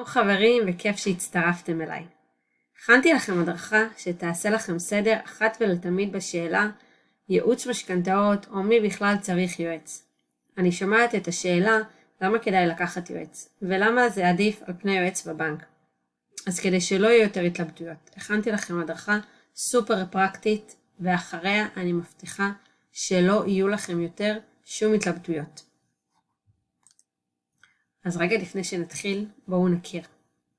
חברים וכיף שהצטרפתם אליי. הכנתי לכם הדרכה שתעשה לכם סדר אחת ולתמיד בשאלה ייעוץ משכנתאות או מי בכלל צריך יועץ. אני שומעת את השאלה למה כדאי לקחת יועץ ולמה זה עדיף על פני יועץ בבנק. אז כדי שלא יהיו יותר התלבטויות, הכנתי לכם הדרכה סופר פרקטית ואחריה אני מבטיחה שלא יהיו לכם יותר שום התלבטויות. אז רגע לפני שנתחיל, בואו נכיר.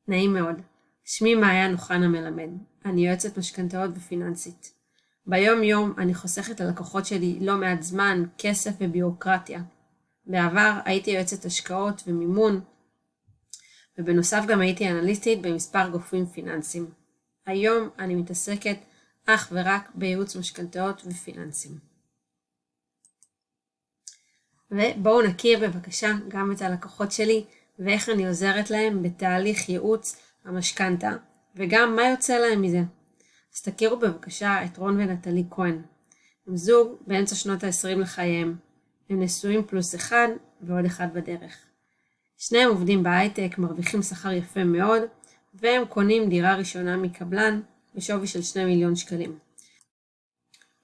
נעים מאוד. שמי מעיין אוחנה מלמד. אני יועצת משכנתאות ופיננסית. ביום יום אני חוסכת ללקוחות שלי לא מעט זמן, כסף וביורוקרטיה. בעבר הייתי יועצת השקעות ומימון, ובנוסף גם הייתי אנליסטית במספר גופים פיננסיים. היום אני מתעסקת אך ורק בייעוץ משכנתאות ופיננסים. ובואו נכיר בבקשה גם את הלקוחות שלי ואיך אני עוזרת להם בתהליך ייעוץ המשכנתה וגם מה יוצא להם מזה. אז תכירו בבקשה את רון ונטלי כהן. הם זוג באמצע שנות ה-20 לחייהם. הם נשואים פלוס אחד ועוד אחד בדרך. שניהם עובדים בהייטק, מרוויחים שכר יפה מאוד והם קונים דירה ראשונה מקבלן בשווי של 2 מיליון שקלים.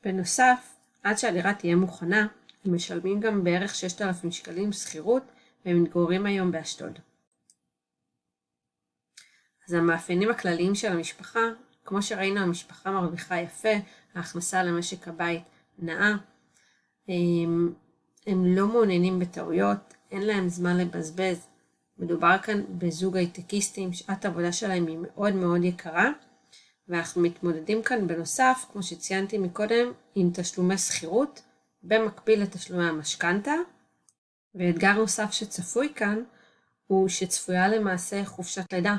בנוסף, עד שהדירה תהיה מוכנה, הם משלמים גם בערך 6,000 שקלים שכירות והם מתגוררים היום באשדוד. אז המאפיינים הכלליים של המשפחה, כמו שראינו המשפחה מרוויחה יפה, ההכנסה למשק הבית נאה, הם לא מעוניינים בטעויות, אין להם זמן לבזבז. מדובר כאן בזוג הייטקיסטים, שעת העבודה שלהם היא מאוד מאוד יקרה, ואנחנו מתמודדים כאן בנוסף, כמו שציינתי מקודם, עם תשלומי שכירות, במקביל לתשלומי המשכנתה, ואתגר נוסף שצפוי כאן, הוא שצפויה למעשה חופשת לידה,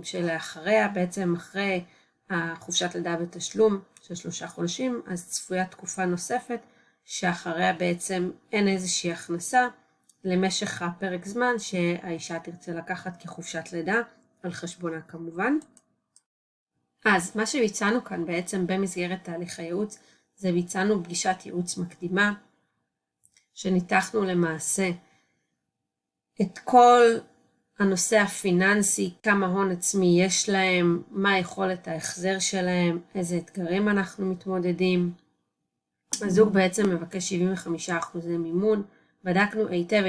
שלאחריה בעצם אחרי החופשת לידה בתשלום של 3 חודשים, אז צפויה תקופה נוספת, שאחריה בעצם אין איזושהי הכנסה, למשך הפרק זמן שהאישה תרצה לקחת כחופשת לידה, על חשבונה כמובן. אז מה שביצענו כאן בעצם במסגרת תהליך הייעוץ, זה ביצענו פגישת ייעוץ מקדימה, שניתחנו למעשה את כל הנושא הפיננסי, כמה הון עצמי יש להם, מה יכולת ההחזר שלהם, איזה אתגרים אנחנו מתמודדים. הזוג בעצם מבקש 75% מימון, בדקנו היטב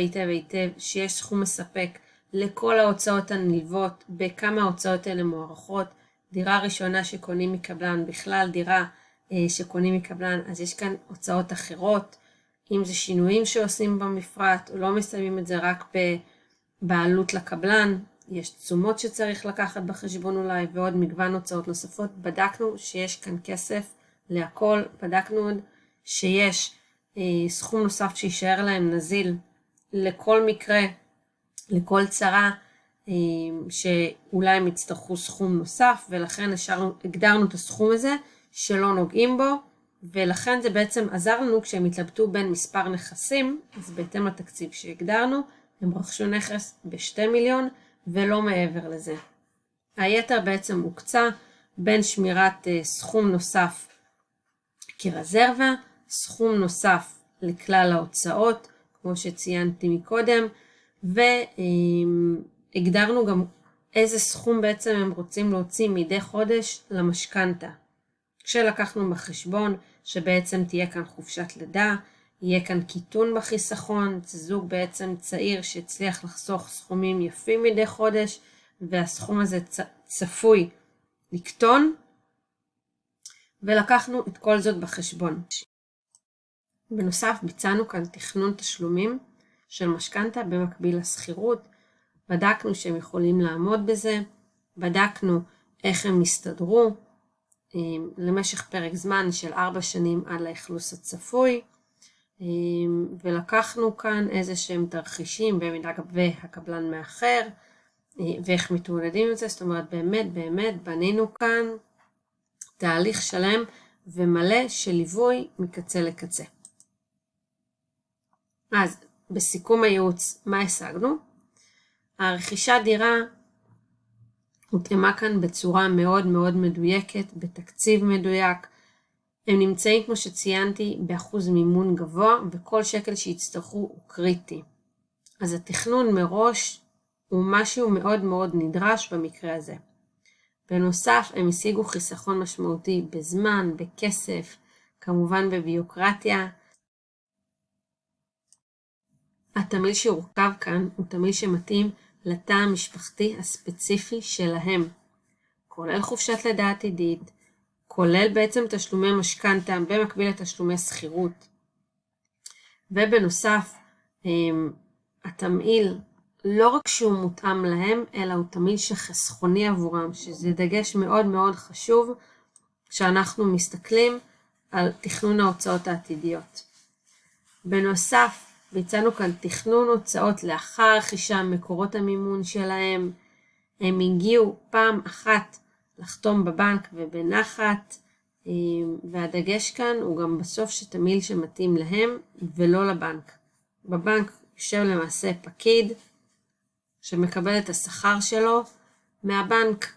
שיש סכום מספק לכל ההוצאות הנלוות, בכמה ההוצאות האלה מוערכות, דירה ראשונה שקונים מקבלן, בכלל דירה שקונים מקבלן, אז יש כאן הוצאות אחרות, אם זה שינויים שעושים במפרט, או לא מסיימים את זה רק בעלות לקבלן, יש תשומות שצריך לקחת בחשבון אולי, ועוד מגוון הוצאות נוספות. בדקנו שיש כאן כסף להכל, בדקנו עוד שיש סכום נוסף שישאר להם נזיל לכל מקרה, לכל צרה, שאולי הם יצטרכו סכום נוסף, ולכן הגדרנו את הסכום הזה שלא נוגעים בו, ולכן זה בעצם עזר לנו כשהם התלבטו בין מספר נכסים, אז בהתאם לתקציב שהגדרנו, הם רכשו נכס ב2 מיליון ולא מעבר לזה. היתר בעצם הוקצה בין שמירת סכום נוסף כרזרבה, סכום נוסף לכלל ההוצאות, כמו שציינתי מקודם, והגדרנו גם איזה סכום בעצם הם רוצים להוציא מדי חודש למשכנתה. כשלקחנו בחשבון שבעצם תהיה כאן חופשת לידה, יהיה כאן קיטון בחיסכון, זה זוג בעצם צעיר שהצליח לחסוך סכומים יפים מדי חודש, והסכום הזה צפוי לקטון, ולקחנו את כל זאת בחשבון. בנוסף ביצענו כאן תכנון תשלומים של משכנתה במקביל לשכירות, בדקנו שהם יכולים לעמוד בזה, בדקנו איך הם מסתדרו, למשך פרק זמן של 4 שנים עד לאכלוס הצפוי, ולקחנו כאן איזה שהם תרחישים במידה והקבלן מאחר, ואיך מתמודדים עם זה. זאת אומרת באמת בנינו כאן תהליך שלם ומלא של ליווי מקצה לקצה. אז בסיכום הייעוץ מה השגנו? הרכישת דירה הותאמה כאן בצורה מאוד מאוד מדויקת, בתקציב מדויק. הם נמצאים כמו שציינתי באחוז מימון גבוה, וכל שקל שיצטרכו הוא קריטי. אז התכנון מראש הוא משהו מאוד מאוד נדרש במקרה הזה. בנוסף, הם השיגו חיסכון משמעותי בזמן, בכסף, כמובן בביוקרטיה. התמהיל שהורכב כאן הוא תמהיל שמתאים לתא המשפחתי הספציפי שלהם, כולל חופשת לידה עתידית, כולל בעצם תשלומי משכנתא במקביל לתשלומי שכירות. ובנוסף, התמהיל לא רק שהוא מותאם להם, אלא הוא תמהיל שחסכוני עבורם, שזה דגש מאוד מאוד חשוב כשאנחנו מסתכלים על תכנון ההוצאות העתידיות. בנוסף, ביצענו כאן תכנון הוצאות לאחר רכישה, מקורות המימון שלהם. הם הגיעו פעם אחת לחתום בבנק ובנחת, והדגש כאן הוא גם בסוף שתמהיל שמתאים להם ולא לבנק. בבנק יושב למעשה פקיד שמקבל את השכר שלו מהבנק.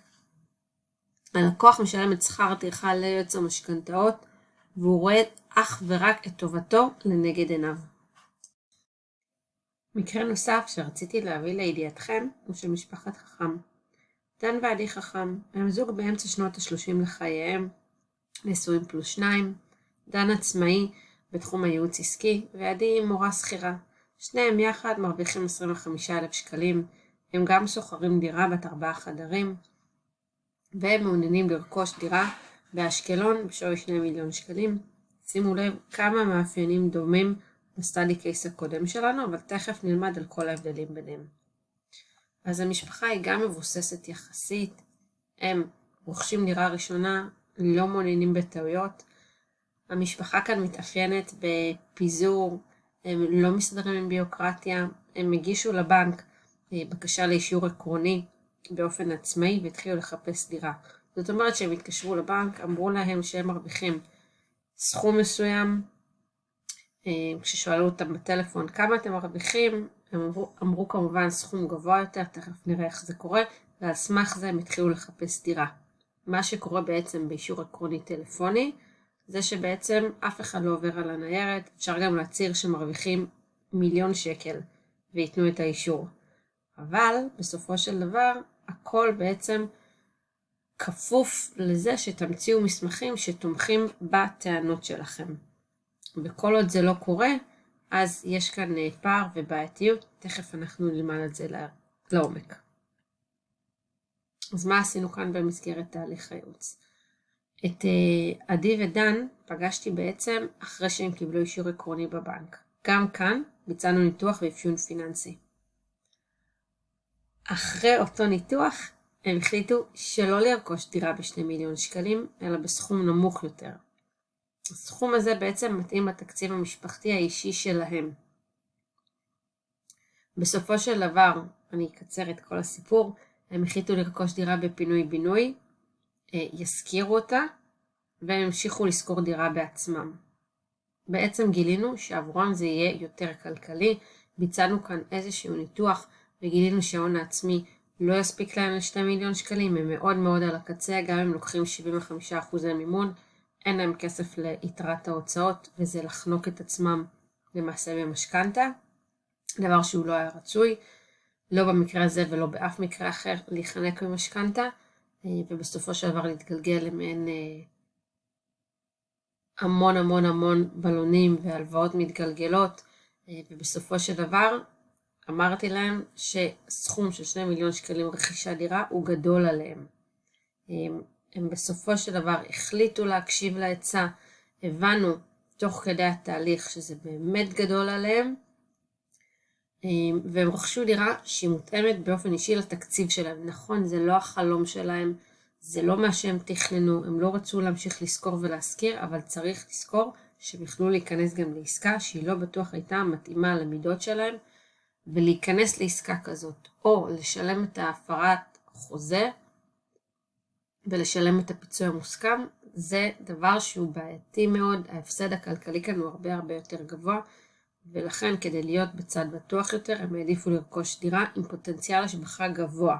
הלקוח משלם את שכר הטרחה ליועץ המשכנתאות, והוא רואה אך ורק את טובתו לנגד עיניו. מקרה נוסף שרציתי להביא לידיעתכם הוא של משפחת חכם. דן ועדי חכם הם זוג באמצע שנות ה-30 לחייהם, נשואים פלוס 2, דן עצמאי בתחום הייעוץ עסקי ועדי מורה שכירה. שניהם יחד מרוויחים 25,000 שקלים, הם גם שוכרים דירה בת 4 חדרים, והם מעוניינים לרכוש דירה באשקלון בשווי 2 מיליון שקלים. שימו לב כמה מאפיינים דומים בסטאדי קייס הקודם שלנו, אבל תכף נלמד על כל ההבדלים ביניהם. אז המשפחה היא גם מבוססת יחסית, הם רוכשים דירה ראשונה, לא מעוניינים בטעויות. המשפחה כאן מתאפיינת בפיזור, הם לא מסתדרים עם ביוקרטיה, הם הגישו לבנק בקשה לאישור עקרוני באופן עצמאי והתחילו לחפש דירה. זאת אומרת שהם התקשרו לבנק, אמרו להם שהם מרוויחים סכום מסוים, כששואלו אותם בטלפון כמה אתם מרוויחים, הם אמרו כמובן סכום גבוה יותר, תכף נראה איך זה קורה, ועל סמך זה הם התחילו לחפש דירה. מה שקורה בעצם באישור עקרוני טלפוני, זה שבעצם אף אחד לא עובר על הניירת, אפשר גם להצהיר שמרוויחים 1,000,000 שקל ויתנו את האישור. אבל בסופו של דבר הכל בעצם כפוף לזה שתמציאו מסמכים שתומכים בטענות שלכם. וכל עוד זה לא קורה, אז יש כאן פער ובעייתיות, תכף אנחנו נלמד את זה לעומק. אז מה עשינו כאן במסגרת תהליך הייעוץ? את עדי ודן פגשתי בעצם אחרי שהם קיבלו אישור עקרוני בבנק. גם כאן ביצענו ניתוח ואפיון פיננסי. אחרי אותו ניתוח הם החליטו שלא לרכוש דירה ב2 מיליון שקלים, אלא בסכום נמוך יותר. הסכום הזה בעצם מתאים לתקציב המשפחתי האישי שלהם. בסופו של דבר, אני אקצר את כל הסיפור, הם החליטו לרכוש דירה בפינוי בינוי, יזכירו אותה, והם המשיכו לשכור דירה בעצמם. בעצם גילינו שעבורם זה יהיה יותר כלכלי, ביצענו כאן איזשהו ניתוח, וגילינו שההון העצמי לא יספיק להם ל2 מיליון שקלים, הם מאוד מאוד על הקצה, גם הם לוקחים 75% מימון, אין להם כסף ליתרת ההוצאות, וזה לחנוק את עצמם למעשה במשכנתא, דבר שהוא לא היה רצוי, לא במקרה הזה ולא באף מקרה אחר להיחנק במשכנתא, ובסופו של דבר להתגלגל למעין המון בלונים והלוואות מתגלגלות, ובסופו של דבר אמרתי להם שסכום של 2 מיליון שקלים רכישת דירה הוא גדול עליהם. הם בסופו של דבר החליטו להקשיב לעצה, הבנו תוך כדי התהליך שזה באמת גדול עליהם, והם רכשו דירה שהיא מותאמת באופן אישי לתקציב שלהם. נכון, זה לא החלום שלהם, זה לא מה שהם תכננו, הם לא רצו להמשיך לשכור ולהשכיר, אבל צריך לזכור שהם יכלו להיכנס גם לעסקה שהיא לא בטוח הייתה מתאימה למידות שלהם, ולהיכנס לעסקה כזאת, או לשלם את ההפרת חוזה, ולשלם את הפיצוי המוסכם, זה דבר שהוא בעייתי מאוד, ההפסד הכלכלי כאן הוא הרבה יותר גבוה, ולכן כדי להיות בצד בטוח יותר, הם העדיפו לרכוש דירה עם פוטנציאל השבחה גבוה,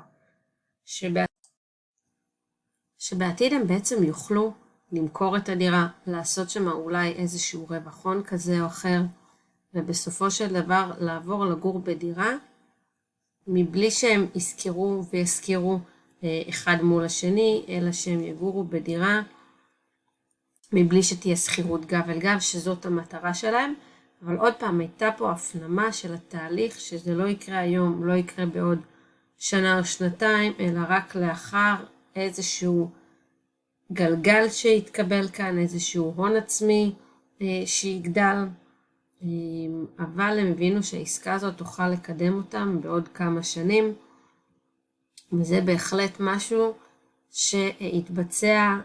שבעתיד הם בעצם יוכלו למכור את הדירה, לעשות שם אולי איזשהו רווח הון כזה או אחר, ובסופו של דבר לעבור לגור בדירה מבלי שהם יזכרו ויזכירו אחד מול השני, אלא שהם יגורו בדירה, מבלי שתהיה שכירות גב אל גב, שזאת המטרה שלהם. אבל עוד פעם, הייתה פה הפנמה של התהליך, שזה לא יקרה היום, לא יקרה בעוד שנה או שנתיים, אלא רק לאחר איזשהו גלגל שיתקבל כאן, איזשהו הון עצמי שיגדל, אבל הם הבינו שהעסקה הזאת תוכל לקדם אותם בעוד כמה שנים, וזה בהחלט משהו שהתבצע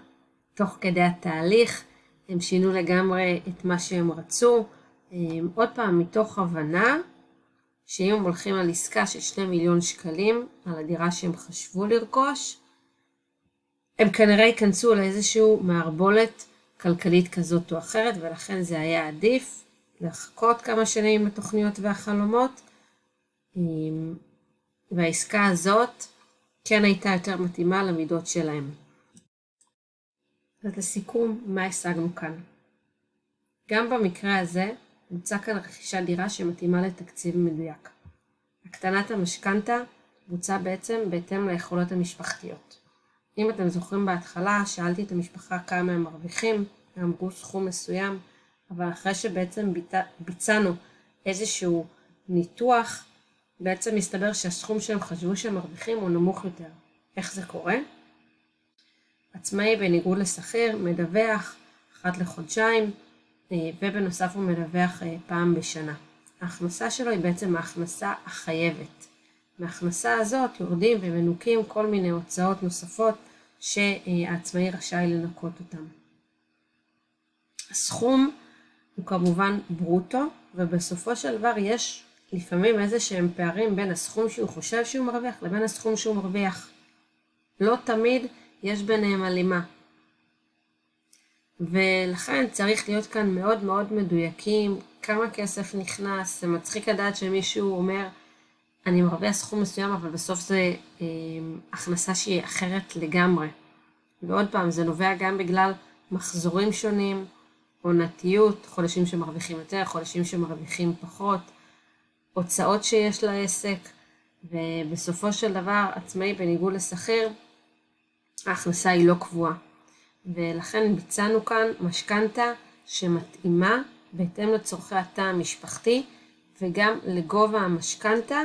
תוך כדי התהליך. הם שינו לגמרי את מה שהם רצו, עוד פעם מתוך הבנה שאם הם הולכים על עסקה של 2 מיליון שקלים על הדירה שהם חשבו לרכוש, הם כנראה ייכנסו לאיזשהו מערבולת כלכלית כזאת או אחרת, ולכן זה היה עדיף לחכות כמה שנים עם התוכניות והחלומות, והעסקה הזאת כן הייתה יותר מתאימה למידות שלהם. אז לסיכום, מה השגנו כאן? גם במקרה הזה מוצע כאן רכישת דירה שמתאימה לתקציב מדויק. הקטנת המשכנתה בוצעה בעצם בהתאם ליכולות המשפחתיות. אם אתם זוכרים בהתחלה, שאלתי את המשפחה כמה הם מרוויחים, הם אמרו סכום מסוים, אבל אחרי שבעצם ביצענו איזשהו ניתוח, בעצם מסתבר שהסכום שהם חשבו שהם מרוויחים הוא נמוך יותר. איך זה קורה? עצמאי בניגוד לשכיר מדווח אחת לחודשיים, ובנוסף הוא מדווח פעם בשנה. ההכנסה שלו היא בעצם ההכנסה החייבת. מההכנסה הזאת יורדים ומנוקים כל מיני הוצאות נוספות שהעצמאי רשאי לנקות אותם. הסכום הוא כמובן ברוטו, ובסופו של דבר יש לפעמים איזה שהם פערים בין הסכום שהוא חושב שהוא מרוויח לבין הסכום שהוא מרוויח. לא תמיד יש ביניהם הלימה. ולכן צריך להיות כאן מאוד מאוד מדויקים, כמה כסף נכנס. זה מצחיק לדעת שמישהו אומר, אני מרוויח סכום מסוים, אבל בסוף זה הכנסה שהיא אחרת לגמרי. ועוד פעם, זה נובע גם בגלל מחזורים שונים, עונתיות, חודשים שמרוויחים יותר, חודשים שמרוויחים פחות, הוצאות שיש לעסק, ובסופו של דבר, עצמאי בניגוד לשכיר, ההכנסה היא לא קבועה. ולכן ביצענו כאן משכנתה שמתאימה בהתאם לצורכי התא המשפחתי, וגם לגובה המשכנתה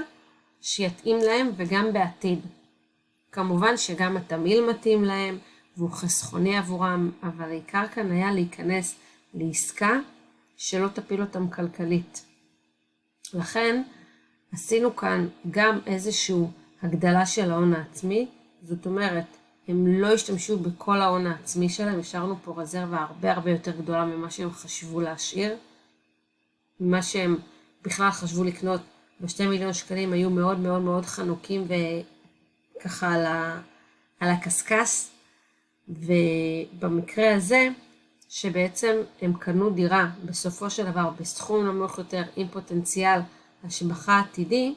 שיתאים להם וגם בעתיד. כמובן שגם התמהיל מתאים להם והוא חסכוני עבורם, אבל העיקר כאן היה להיכנס לעסקה שלא תפיל אותם כלכלית. לכן עשינו כאן גם איזשהו הגדלה של ההון העצמי, זאת אומרת, הם לא השתמשו בכל ההון העצמי שלהם, השארנו פה רזרבה הרבה יותר גדולה ממה שהם חשבו להשאיר. ממה שהם בכלל חשבו לקנות ב2 מיליון שקלים היו מאוד חנוקים וככה על הקסקס. ובמקרה הזה, שבעצם הם קנו דירה בסופו של דבר בסכום נמוך יותר עם פוטנציאל השבחה עתידי,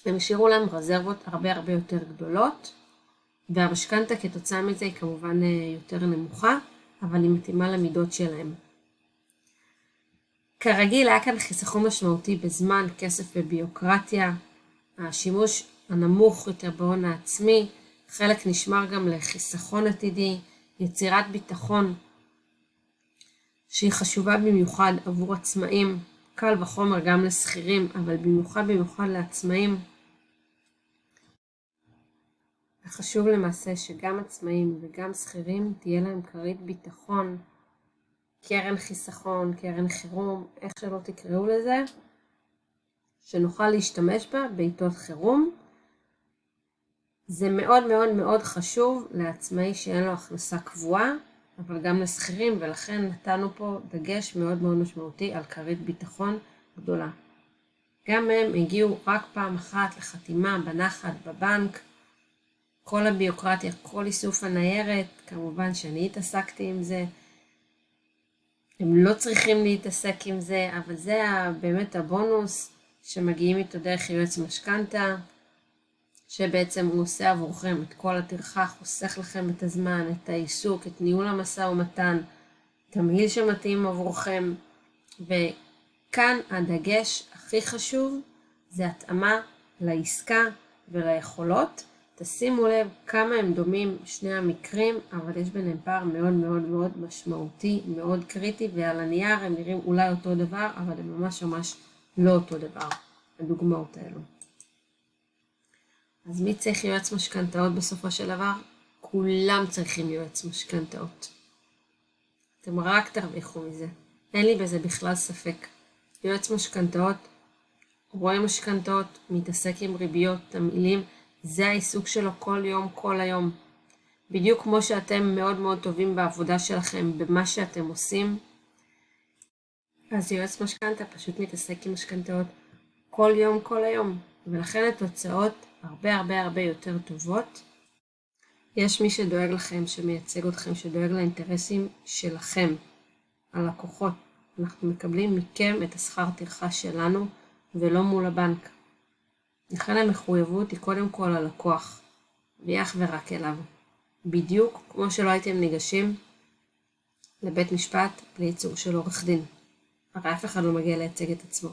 הם השאירו להם רזרבות הרבה יותר גדולות, והמשכנתה כתוצאה מזה היא כמובן יותר נמוכה, אבל היא מתאימה למידות שלהם. כרגיל היה כאן חיסכון משמעותי בזמן, כסף וביוקרטיה, השימוש הנמוך יותר בהון העצמי, חלק נשמר גם לחיסכון עתידי, יצירת ביטחון שהיא חשובה במיוחד עבור עצמאים, קל וחומר גם לשכירים, אבל במיוחד לעצמאים. חשוב למעשה שגם עצמאים וגם שכירים תהיה להם כרית ביטחון, קרן חיסכון, קרן חירום, איך שלא תקראו לזה, שנוכל להשתמש בה בעיתות חירום. זה מאוד חשוב לעצמאי שאין לו הכנסה קבועה, אבל גם לשכירים, ולכן נתנו פה דגש מאוד משמעותי על כרית ביטחון גדולה. גם הם הגיעו רק פעם אחת לחתימה בנחת בבנק, כל הביוקרטיה, כל איסוף הניירת, כמובן שאני התעסקתי עם זה. הם לא צריכים להתעסק עם זה, אבל זה באמת הבונוס שמגיעים איתו דרך יועץ משכנתה, שבעצם הוא עושה עבורכם את כל הטרחה, חוסך לכם את הזמן, את העיסוק, את ניהול המשא ומתן, תמהיל שמתאים עבורכם. וכאן הדגש הכי חשוב זה התאמה לעסקה וליכולות. תשימו לב כמה הם דומים שני המקרים, אבל יש ביניהם פער מאוד מאוד מאוד משמעותי, מאוד קריטי, ועל הנייר הם נראים אולי אותו דבר, אבל הם ממש ממש לא אותו דבר, הדוגמאות האלו. אז מי צריך יועץ משכנתאות בסופו של דבר? כולם צריכים יועץ משכנתאות. אתם רק תרוויחו מזה. אין לי בזה בכלל ספק. יועץ משכנתאות, רואה משכנתאות, מתעסק עם ריביות, תמהילים, זה העיסוק שלו כל יום, כל היום. בדיוק כמו שאתם מאוד מאוד טובים בעבודה שלכם, במה שאתם עושים, אז יועץ משכנתא פשוט מתעסק עם משכנתאות כל יום, כל היום. ולכן התוצאות הרבה הרבה הרבה יותר טובות. יש מי שדואג לכם, שמייצג אתכם, שדואג לאינטרסים שלכם, הלקוחות. אנחנו מקבלים מכם את השכר טרחה שלנו, ולא מול הבנק. לכן המחויבות היא קודם כל ללקוח, ואך ורק אליו. בדיוק כמו שלא הייתם ניגשים לבית משפט בלי ייצוג של עורך דין. הרי אף אחד לא מגיע לייצג את עצמו.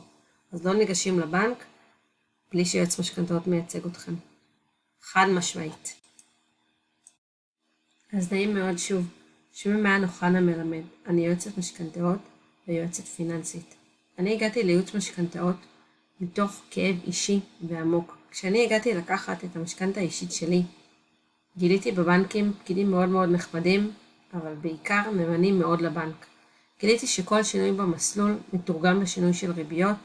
אז לא ניגשים לבנק בלי שיועץ משכנתאות מייצג אתכם. חד משמעית. אז נעים מאוד שוב. שמי מעיין אוחנה מלמד. אני יועצת משכנתאות ויועצת פיננסית. אני הגעתי לייעוץ משכנתאות מתוך כאב אישי ועמוק. כשאני הגעתי לקחת את המשכנתא האישית שלי, גיליתי בבנקים פקידים מאוד מאוד נחמדים, אבל בעיקר נאמנים מאוד לבנק. גיליתי שכל שינוי במסלול מתורגם לשינוי של ריביות,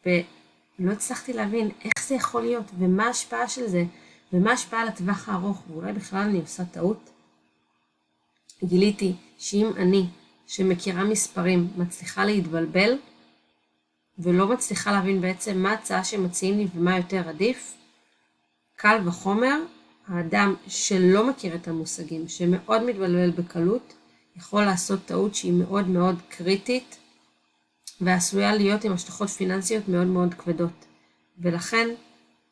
ולא הצלחתי להבין איך זה יכול להיות, ומה ההשפעה של זה, ומה ההשפעה לטווח הארוך, ואולי בכלל אני עושה טעות. גיליתי שאם אני, שמכירה מספרים, מצליחה להתבלבל, ולא מצליחה להבין בעצם מה ההצעה שמציעים לי ומה יותר עדיף, קל וחומר, האדם שלא מכיר את המושגים, שמאוד מתבלבל בקלות, יכול לעשות טעות שהיא מאוד מאוד קריטית, ועשויה להיות עם השלכות פיננסיות מאוד מאוד כבדות. ולכן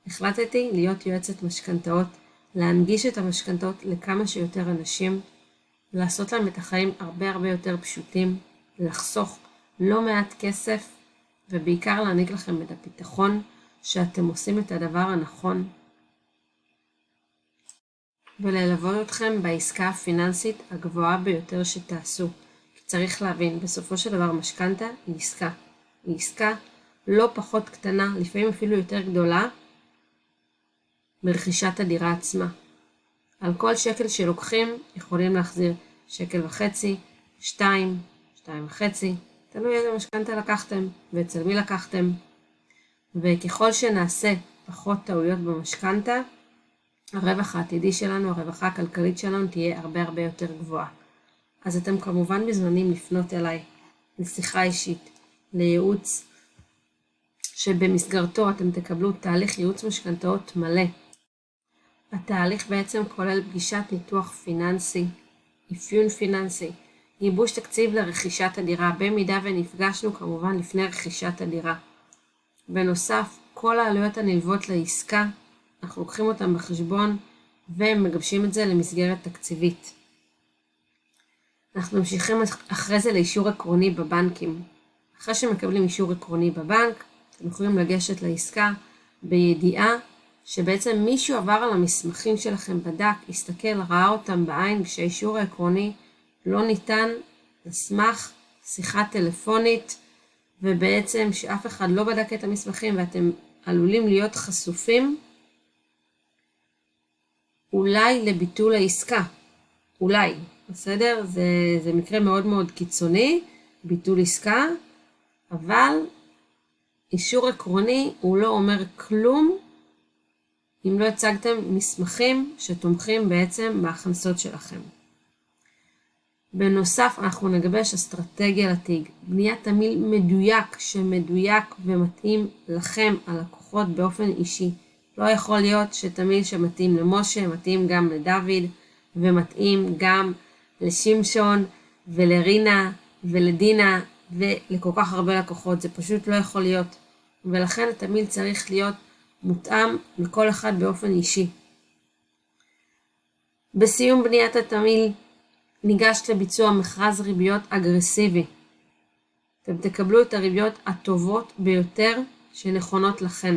החלטתי להיות יועצת משכנתאות, להנגיש את המשכנתאות לכמה שיותר אנשים, לעשות להם את החיים הרבה הרבה יותר פשוטים, לחסוך לא מעט כסף, ובעיקר להעניק לכם את הביטחון שאתם עושים את הדבר הנכון, וללוות אתכם בעסקה הפיננסית הגבוהה ביותר שתעשו. כי צריך להבין, בסופו של דבר משכנתא היא עסקה. היא עסקה לא פחות קטנה, לפעמים אפילו יותר גדולה, ברכישת הדירה עצמה. על כל שקל שלוקחים יכולים להחזיר 1.50 שקל, 2, 2.5, תלוי איזה משכנתא לקחתם ואצל מי לקחתם. וככל שנעשה פחות טעויות במשכנתא, הרווח העתידי שלנו, הרווחה הכלכלית שלנו תהיה הרבה הרבה יותר גבוהה. אז אתם כמובן מזמנים לפנות אליי לשיחה אישית, לייעוץ שבמסגרתו אתם תקבלו תהליך ייעוץ משכנתאות מלא. התהליך בעצם כולל פגישת ניתוח פיננסי, אפיון פיננסי, גיבוש תקציב לרכישת הדירה, במידה ונפגשנו כמובן לפני רכישת הדירה. בנוסף, כל העלויות הנלוות לעסקה, אנחנו לוקחים אותם בחשבון ומגבשים את זה למסגרת תקציבית. אנחנו ממשיכים אחרי זה לאישור עקרוני בבנקים. אחרי שמקבלים אישור עקרוני בבנק, אתם יכולים לגשת לעסקה בידיעה שבעצם מישהו עבר על המסמכים שלכם, בדק, הסתכל, ראה אותם בעין, כשהאישור העקרוני לא ניתן לסמך שיחה טלפונית, ובעצם שאף אחד לא בדק את המסמכים ואתם עלולים להיות חשופים אולי לביטול העסקה. אולי, בסדר? זה מקרה מאוד מאוד קיצוני, ביטול עסקה, אבל אישור עקרוני הוא לא אומר כלום אם לא הצגתם מסמכים שתומכים בעצם בהכנסות שלכם. בנוסף, אנחנו נגבש אסטרטגיה לתיק, בניית תמהיל מדויק שמדויק ומתאים לכם, הלקוחות באופן אישי. לא יכול להיות שתמהיל שמתאים למשה, מתאים גם לדוד, ומתאים גם לשמשון ולרינה ולדינה ולכל כך הרבה לקוחות. זה פשוט לא יכול להיות. ולכן התמהיל צריך להיות מותאם לכל אחד באופן אישי. בסיום בניית התמהיל, ניגשת לביצוע מכרז ריביות אגרסיבי. אתם תקבלו את הריביות הטובות ביותר שנכונות לכן.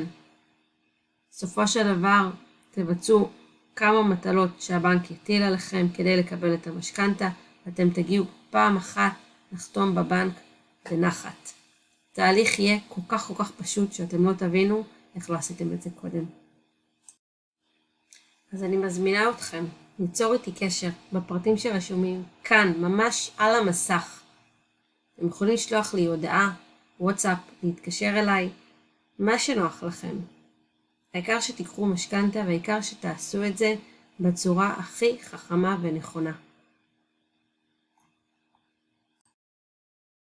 בסופו של דבר תבצעו כמה מטלות שהבנק יטיל עליכם כדי לקבל את המשכנתה, ואתם תגיעו פעם אחת לחתום בבנק בנחת. התהליך יהיה כל כך פשוט שאתם לא תבינו איך לא עשיתם את זה קודם. אז אני מזמינה אתכם ליצור איתי קשר בפרטים שרשומים כאן, ממש על המסך. אתם יכולים לשלוח לי הודעה, וואטסאפ, להתקשר אליי, מה שנוח לכם. העיקר שתיקחו משכנתה והעיקר שתעשו את זה בצורה הכי חכמה ונכונה.